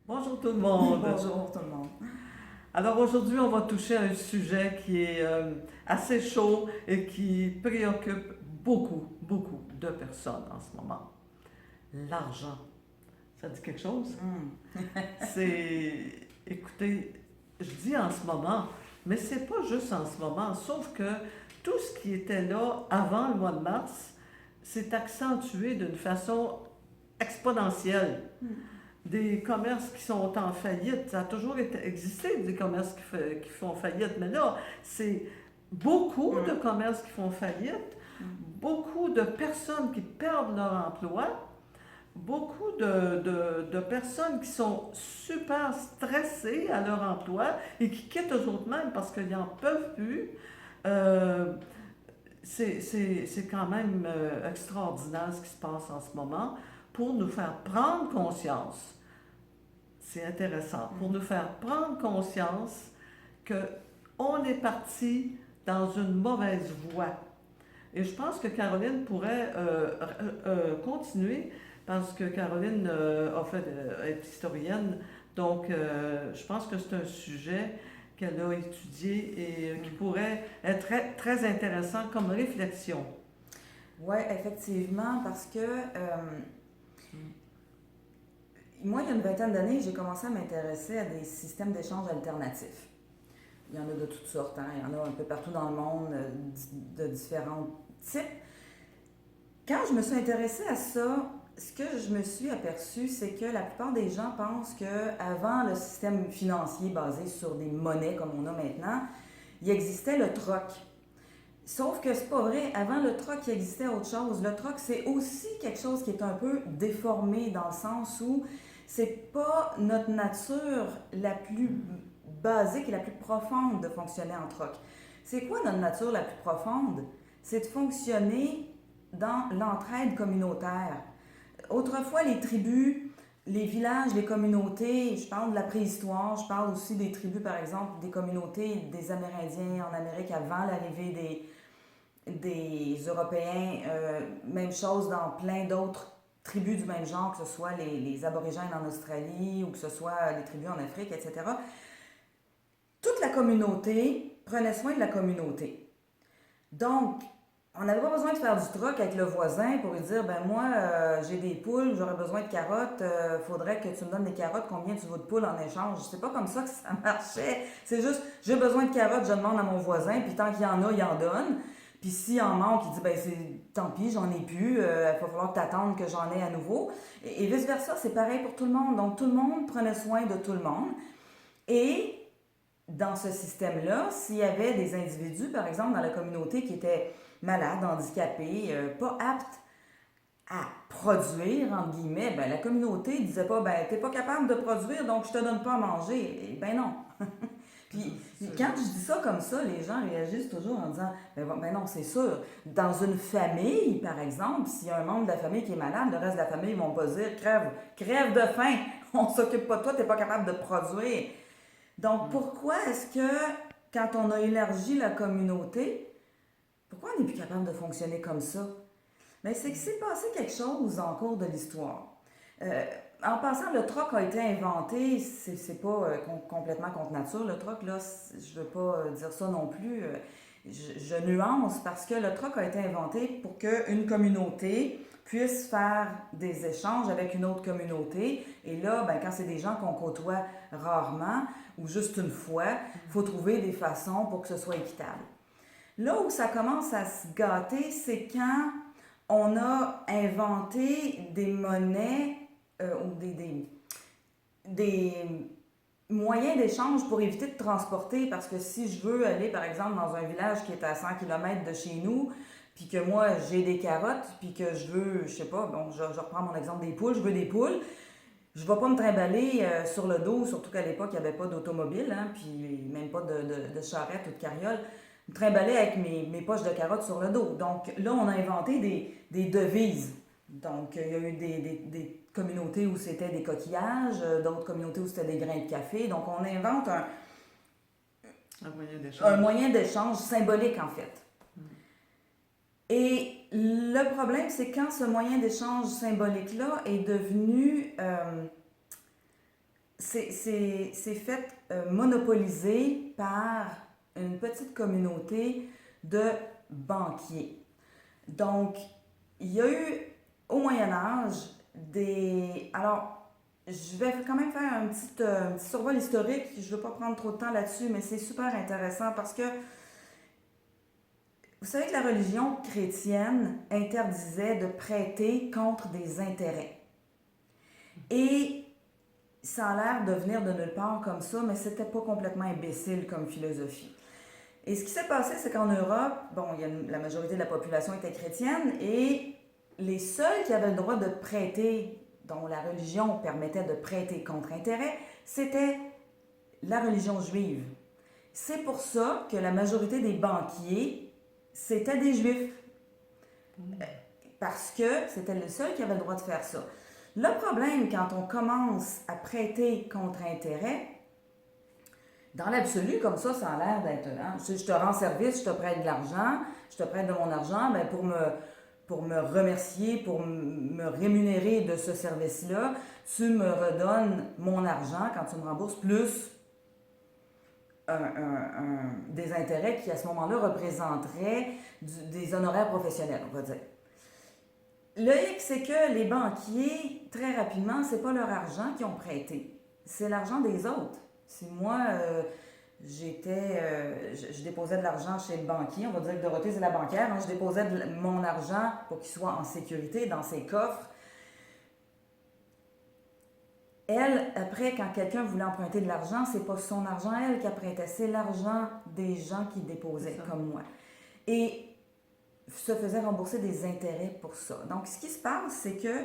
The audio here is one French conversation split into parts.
Bonjour tout le monde. Bonjour tout le monde. Alors aujourd'hui, on va toucher à un sujet qui est assez chaud et qui préoccupe beaucoup de personnes en ce moment. L'argent. Ça dit quelque chose? Écoutez, je dis en ce moment, mais c'est pas juste en ce moment, sauf que tout ce qui était là avant le mois de mars s'est accentué d'une façon exponentielle. Des commerces qui sont en faillite. Ça a toujours existé des commerces qui font faillite, mais là, c'est beaucoup de commerces qui font faillite, beaucoup de personnes qui perdent leur emploi, beaucoup de personnes qui sont super stressées à leur emploi et qui quittent eux autres mêmes parce qu'ils n'en peuvent plus. Euh, c'est quand même extraordinaire ce qui se passe en ce moment pour nous faire prendre conscience. C'est intéressant, pour nous faire prendre conscience qu'on est parti dans une mauvaise voie. Et je pense que Caroline pourrait continuer parce que Caroline est historienne, donc je pense que c'est un sujet qu'elle a étudié et qui pourrait être très intéressant comme réflexion. Oui, effectivement, parce que moi, il y a une vingtaine d'années, j'ai commencé à m'intéresser à des systèmes d'échange alternatifs. Il y en a de toutes sortes, hein? Il y en a un peu partout dans le monde, de différents types. Quand je me suis intéressée à ça, ce que je me suis aperçue, c'est que la plupart des gens pensent qu'avant le système financier basé sur des monnaies comme on a maintenant, il existait le troc. Sauf que c'est pas vrai. Avant le troc, il existait autre chose. Le troc, c'est aussi quelque chose qui est un peu déformé dans le sens où c'est pas notre nature la plus basique et la plus profonde de fonctionner en troc. C'est quoi notre nature la plus profonde? C'est de fonctionner dans l'entraide communautaire. Autrefois, les tribus, les villages, les communautés, je parle de la préhistoire, je parle aussi des tribus, par exemple, des communautés des Amérindiens en Amérique avant l'arrivée des Européens. Même chose dans plein d'autres tribus du même genre, que ce soit les aborigènes en Australie ou que ce soit les tribus en Afrique, etc. Toute la communauté prenait soin de la communauté. Donc, on n'avait pas besoin de faire du troc avec le voisin pour lui dire, ben moi, j'ai des poules, j'aurais besoin de carottes, faudrait que tu me donnes des carottes, combien tu veux de poules en échange. C'est pas comme ça que ça marchait. C'est juste, j'ai besoin de carottes, je demande à mon voisin, puis tant qu'il y en a, il en donne. Puis s'il en manque, il dit, ben c'est tant pis, j'en ai plus, il va falloir que t'attendes que j'en ai à nouveau. Et vice-versa, c'est pareil pour tout le monde. Donc tout le monde prenait soin de tout le monde. Et dans ce système-là, s'il y avait des individus, par exemple, dans la communauté qui étaient malades, handicapés, pas aptes à produire, entre guillemets, ben, la communauté disait pas, ben, t'es pas capable de produire, donc je te donne pas à manger. Et ben non. Puis quand je dis ça comme ça, les gens réagissent toujours en disant, ben non, c'est sûr. Dans une famille, par exemple, s'il y a un membre de la famille qui est malade, le reste de la famille, ils vont pas dire, crève de faim, on s'occupe pas de toi, t'es pas capable de produire. Donc, pourquoi est-ce que, quand on a élargi la communauté, pourquoi on n'est plus capable de fonctionner comme ça? Mais c'est que c'est passé quelque chose en cours de l'histoire. En passant, le troc a été inventé, c'est pas complètement contre nature. Le troc, là, je veux pas dire ça non plus. Je nuance parce que le troc a été inventé pour qu'une communauté puisse faire des échanges avec une autre communauté. Et là, ben, quand c'est des gens qu'on côtoie rarement ou juste une fois, il faut trouver des façons pour que ce soit équitable. Là où ça commence à se gâter, c'est quand on a inventé des monnaies ou des moyens d'échange pour éviter de transporter. Parce que si je veux aller, par exemple, dans un village qui est à 100 km de chez nous, puis que moi, j'ai des carottes, puis que je veux, je sais pas, bon, je reprends mon exemple des poules, je veux des poules, je vais pas me trimballer sur le dos, surtout qu'à l'époque, il n'y avait pas d'automobile, hein, puis même pas de charrette ou de carriole. Me trimballer avec mes poches de carottes sur le dos. Donc là, on a inventé des devises. Donc, il y a eu des communautés où c'était des coquillages, d'autres communautés où c'était des grains de café. Donc, on invente un moyen d'échange symbolique, en fait. Et le problème, c'est quand ce moyen d'échange symbolique-là est devenu c'est fait monopoliser par une petite communauté de banquiers. Donc, il y a eu au Moyen Âge des... Alors, je vais quand même faire un petit survol historique. Je ne veux pas prendre trop de temps là-dessus, mais c'est super intéressant parce que vous savez que la religion chrétienne interdisait de prêter contre des intérêts. Et ça a l'air de venir de nulle part comme ça, mais c'était pas complètement imbécile comme philosophie. Et ce qui s'est passé, c'est qu'en Europe, bon, la majorité de la population était chrétienne et les seuls qui avaient le droit de prêter, dont la religion permettait de prêter contre intérêt, c'était la religion juive. C'est pour ça que la majorité des banquiers, c'était des juifs. Parce que c'était le seul qui avait le droit de faire ça. Le problème, quand on commence à prêter contre intérêt, dans l'absolu, comme ça a l'air d'être... Hein, je te rends service, je te prête de l'argent, je te prête de mon argent ben pour me remercier, pour me rémunérer de ce service-là, tu me redonnes mon argent quand tu me rembourses, plus des intérêts qui, à ce moment-là, représenteraient des honoraires professionnels, on va dire. Le hic, c'est que les banquiers, très rapidement, c'est pas leur argent qu'ils ont prêté, c'est l'argent des autres. Si moi, je déposais de l'argent chez le banquier, on va dire que Dorothée, c'est la banquière, hein, je déposais mon argent pour qu'il soit en sécurité dans ses coffres. Elle, après, quand quelqu'un voulait emprunter de l'argent, c'est pas son argent, elle, qui prêtait, c'est l'argent des gens qui déposaient, comme moi. Et se faisait rembourser des intérêts pour ça. Donc, ce qui se passe, c'est que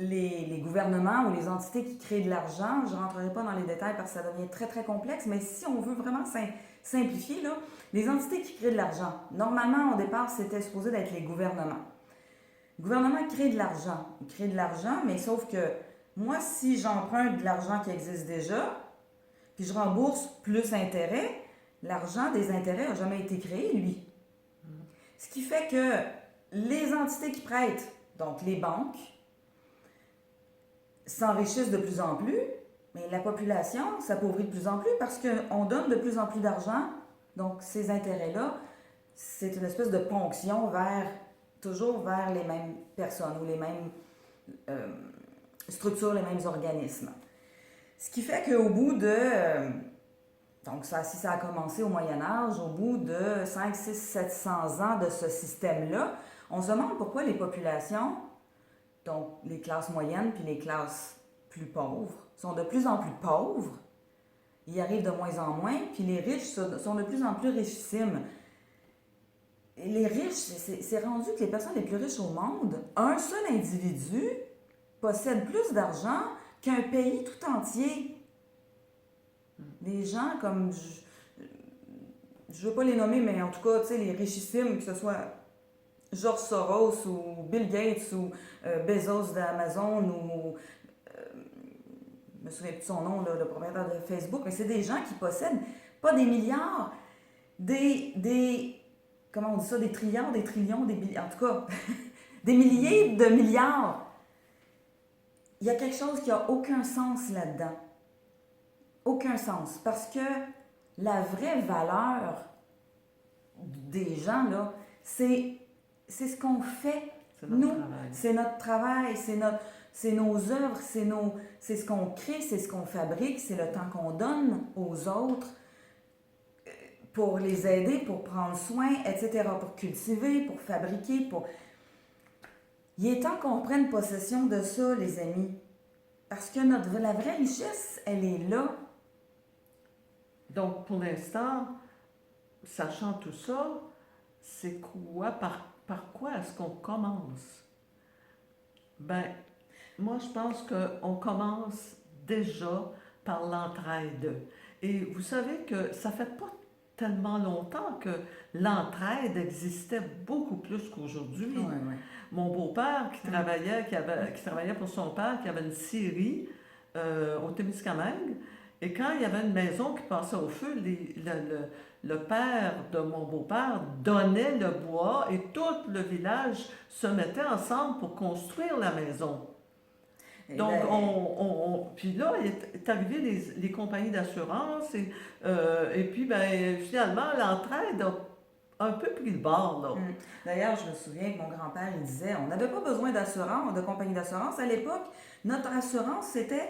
les gouvernements ou les entités qui créent de l'argent, je ne rentrerai pas dans les détails parce que ça devient très, très complexe, mais si on veut vraiment simplifier, là, les entités qui créent de l'argent, normalement, au départ, c'était supposé d'être les gouvernements. Le gouvernement crée de l'argent. Il crée de l'argent, mais sauf que moi, si j'emprunte de l'argent qui existe déjà, puis je rembourse plus intérêt, l'argent des intérêts n'a jamais été créé, lui. Ce qui fait que les entités qui prêtent, donc les banques, s'enrichissent de plus en plus, mais la population s'appauvrit de plus en plus parce qu'on donne de plus en plus d'argent. Donc, ces intérêts-là, c'est une espèce de ponction toujours vers les mêmes personnes ou les mêmes structures, les mêmes organismes. Ce qui fait qu'au bout de... donc, si ça a commencé au Moyen Âge, au bout de 5, 6, 700 ans de ce système-là, on se demande pourquoi les populations, donc les classes moyennes puis les classes plus pauvres, sont de plus en plus pauvres. Ils arrivent de moins en moins, puis les riches sont de plus en plus richissimes. Et les riches, c'est rendu que les personnes les plus riches au monde, un seul individu possède plus d'argent qu'un pays tout entier. Les gens comme, je ne veux pas les nommer, mais en tout cas, tu sais, les richissimes, que ce soit George Soros ou Bill Gates ou Bezos d'Amazon ou, je me souviens plus de son nom, là, le propriétaire de Facebook, mais c'est des gens qui possèdent pas des milliards, comment on dit ça, des trillions, des trillions, en tout cas, des milliers de milliards. Il y a quelque chose qui n'a aucun sens là-dedans. Aucun sens. Parce que la vraie valeur des gens, là, c'est ce qu'on fait. Nous, c'est notre travail, c'est nos œuvres, c'est ce qu'on crée, c'est ce qu'on fabrique, c'est le temps qu'on donne aux autres pour les aider, pour prendre soin, etc., pour cultiver, pour fabriquer, Il est temps qu'on prenne possession de ça, les amis. Parce que la vraie richesse, elle est là. Donc, pour l'instant, sachant tout ça, c'est quoi, par quoi est-ce qu'on commence? Ben, moi, je pense qu'on commence déjà par l'entraide. Et vous savez que ça fait pas tellement longtemps que l'entraide existait beaucoup plus qu'aujourd'hui. Ouais, ouais. Mon beau-père qui travaillait pour son père, qui avait une scierie au Témiscamingue, et quand il y avait une maison qui passait au feu, le père de mon beau-père donnait le bois et tout le village se mettait ensemble pour construire la maison. Et Donc, ben, puis là, est arrivé les compagnies d'assurance et puis, ben, finalement, l'entraide a un peu pris le bord, là. D'ailleurs, je me souviens que mon grand-père, il disait, on n'avait pas besoin d'assurance, de compagnie d'assurance. À l'époque, notre assurance, c'était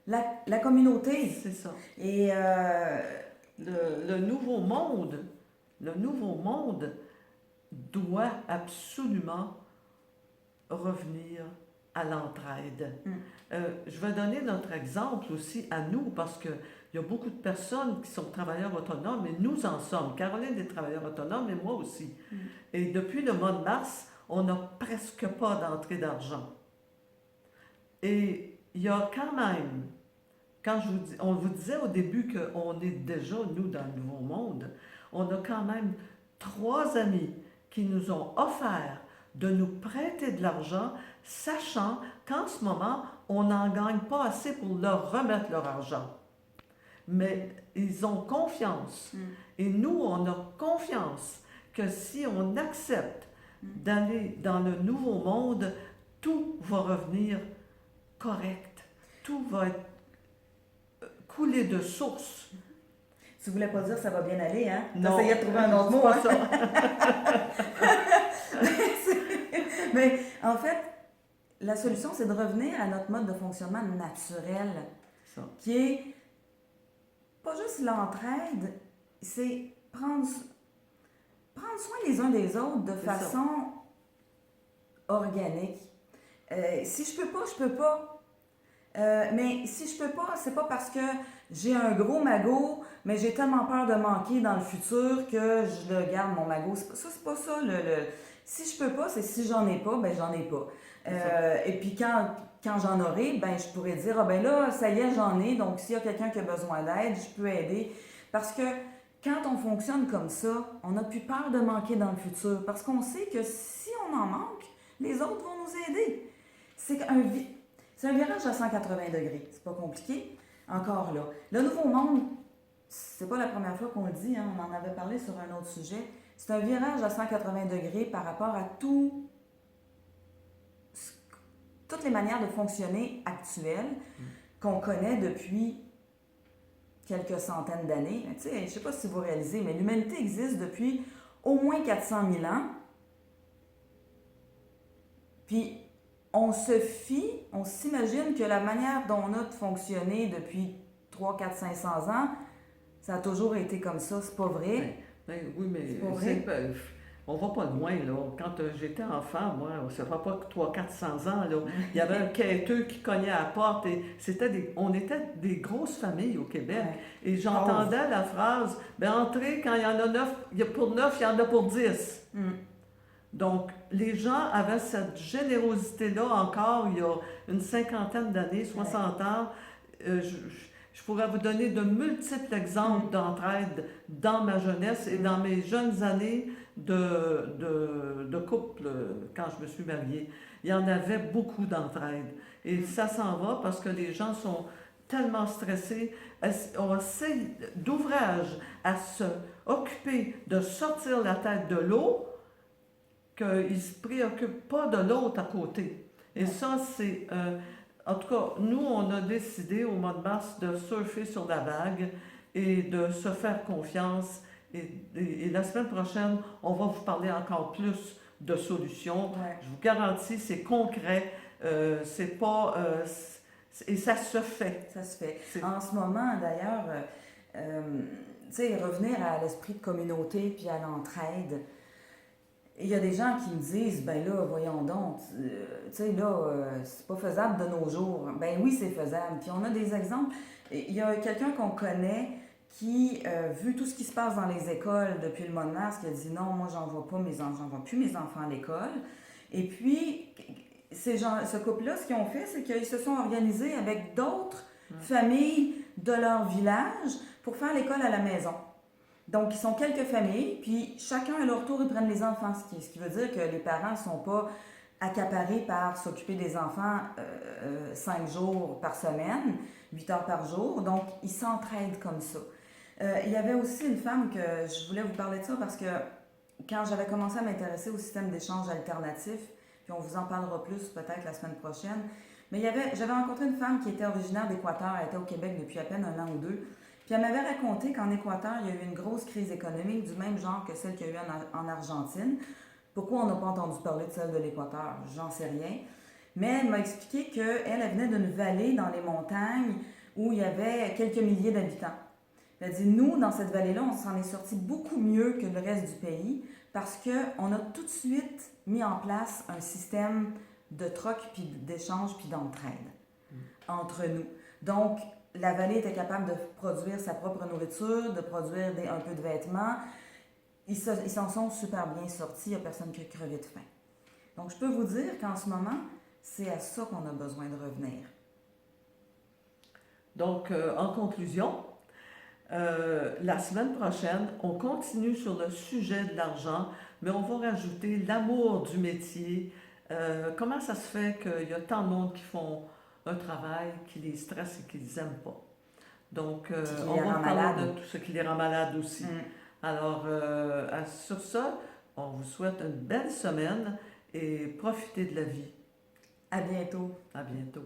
la communauté. C'est ça. Et Le nouveau monde, le nouveau monde doit absolument revenir à l'entraide. mm, Je vais donner notre exemple aussi à nous parce qu'il y a beaucoup de personnes qui sont travailleurs autonomes et nous en sommes. Caroline est travailleur autonome et moi aussi. mm, Et depuis le mois de mars, on n'a presque pas d'entrée d'argent. Et il y a quand même, on vous disait au début qu'on est déjà, nous, dans le nouveau monde, on a quand même 3 amis qui nous ont offert de nous prêter de l'argent, sachant qu'en ce moment, on n'en gagne pas assez pour leur remettre leur argent. Mais ils ont confiance. mm, Et nous, on a confiance que si on accepte d'aller dans le nouveau monde, tout va revenir correct. Tout va être coulé de source. tu voulais pas dire ça va bien aller, hein? Non, T'essayais de trouver un autre mot, pas hein? ça. Mais en fait, la solution, c'est de revenir à notre mode de fonctionnement naturel, Ça. qui est pas juste l'entraide, c'est prendre soin les uns des autres de C'est ça. façon organique. Si je peux pas, je peux pas. Mais si je peux pas, c'est pas parce que j'ai un gros magot, mais j'ai tellement peur de manquer dans le futur que je le garde mon magot. C'est pas ça. Si je peux pas, c'est si j'en ai pas, ben j'en ai pas. Et puis quand j'en aurai, ben je pourrais dire, ah ben là, ça y est, j'en ai, donc s'il y a quelqu'un qui a besoin d'aide, je peux aider. Parce que quand on fonctionne comme ça, on n'a plus peur de manquer dans le futur, parce qu'on sait que si on en manque, les autres vont nous aider. C'est un virage à 180 degrés, c'est pas compliqué. Encore là. Le nouveau monde, c'est pas la première fois qu'on le dit, hein, on en avait parlé sur un autre sujet. C'est un virage à 180 degrés par rapport à toutes les manières de fonctionner actuelles qu'on connaît depuis quelques centaines d'années. Tu sais, je ne sais pas si vous réalisez, mais l'humanité existe depuis au moins 400 000 ans. Puis, on s'imagine que la manière dont on a de fonctionner depuis 3, 4, 500 ans, ça a toujours été comme ça. C'est pas vrai. Oui, mais C'est pas vrai. on va pas loin, là. Quand j'étais enfant, moi, ça fait pas 300-400 ans, là, il y avait un quêteux qui cognait à la porte et on était des grosses familles au Québec. Ouais. Et j'entendais la phrase, ben entrez, quand il y en a 9, pour 9, il y en a pour 10. Donc, les gens avaient cette générosité-là encore il y a une cinquantaine d'années, 60 ans. Je pourrais vous donner de multiples exemples d'entraide dans ma jeunesse et dans mes jeunes années de couple quand je me suis mariée. Il y en avait beaucoup d'entraide. Et ça s'en va parce que les gens sont tellement stressés, ont assez d'ouvrage à se occuper de sortir la tête de l'eau qu'ils ne se préoccupent pas de l'autre à côté. Et ça, c'est... en tout cas, nous, on a décidé au mois de mars de surfer sur la vague et de se faire confiance. Et la semaine prochaine, on va vous parler encore plus de solutions. Ouais. Je vous garantis, c'est concret. C'est pas... et ça se fait. Ça se fait. En ce moment, d'ailleurs, tu sais, revenir à l'esprit de communauté puis à l'entraide, il y a des gens qui me disent, ben là, voyons donc, tu sais, là, c'est pas faisable de nos jours. Ben oui, c'est faisable. Puis on a des exemples. Il y a quelqu'un qu'on connaît qui, vu tout ce qui se passe dans les écoles depuis le mois de mars, qui a dit non, moi, j'envoie plus mes enfants à l'école. Et puis, ce couple-là, ce qu'ils ont fait, c'est qu'ils se sont organisés avec d'autres familles de leur village pour faire l'école à la maison. Donc, ils sont quelques familles, puis chacun à leur tour, ils prennent les enfants, ce qui veut dire que les parents ne sont pas accaparés par s'occuper des enfants 5 jours par semaine, 8 heures par jour. Donc, ils s'entraident comme ça. Il y avait aussi une femme que je voulais vous parler de ça parce que quand j'avais commencé à m'intéresser au système d'échange alternatif, puis on vous en parlera plus peut-être la semaine prochaine, Mais j'avais rencontré une femme qui était originaire d'Équateur, elle était au Québec depuis à peine un an ou deux. Puis elle m'avait raconté qu'en Équateur, il y a eu une grosse crise économique du même genre que celle qu'il y a eu en Argentine. Pourquoi on n'a pas entendu parler de celle de l'Équateur? J'en sais rien. Mais elle m'a expliqué qu'elle venait d'une vallée dans les montagnes où il y avait quelques milliers d'habitants. Elle dit, nous, dans cette vallée-là, on s'en est sorti beaucoup mieux que le reste du pays parce qu'on a tout de suite mis en place un système de troc, puis d'échange, puis d'entraide entre nous. Donc, la vallée était capable de produire sa propre nourriture, de produire un peu de vêtements. Ils s'en sont super bien sortis, il n'y a personne qui a crevé de faim. Donc, je peux vous dire qu'en ce moment, c'est à ça qu'on a besoin de revenir. Donc, en conclusion, la semaine prochaine, on continue sur le sujet de l'argent, mais on va rajouter l'amour du métier. Comment ça se fait qu'il y a tant de monde qui font un travail qui les stresse et qu'ils n'aiment pas? Donc, on va parler de tout ce qui les rend malades aussi. Alors, sur ça, on vous souhaite une belle semaine et profitez de la vie. À bientôt. À bientôt.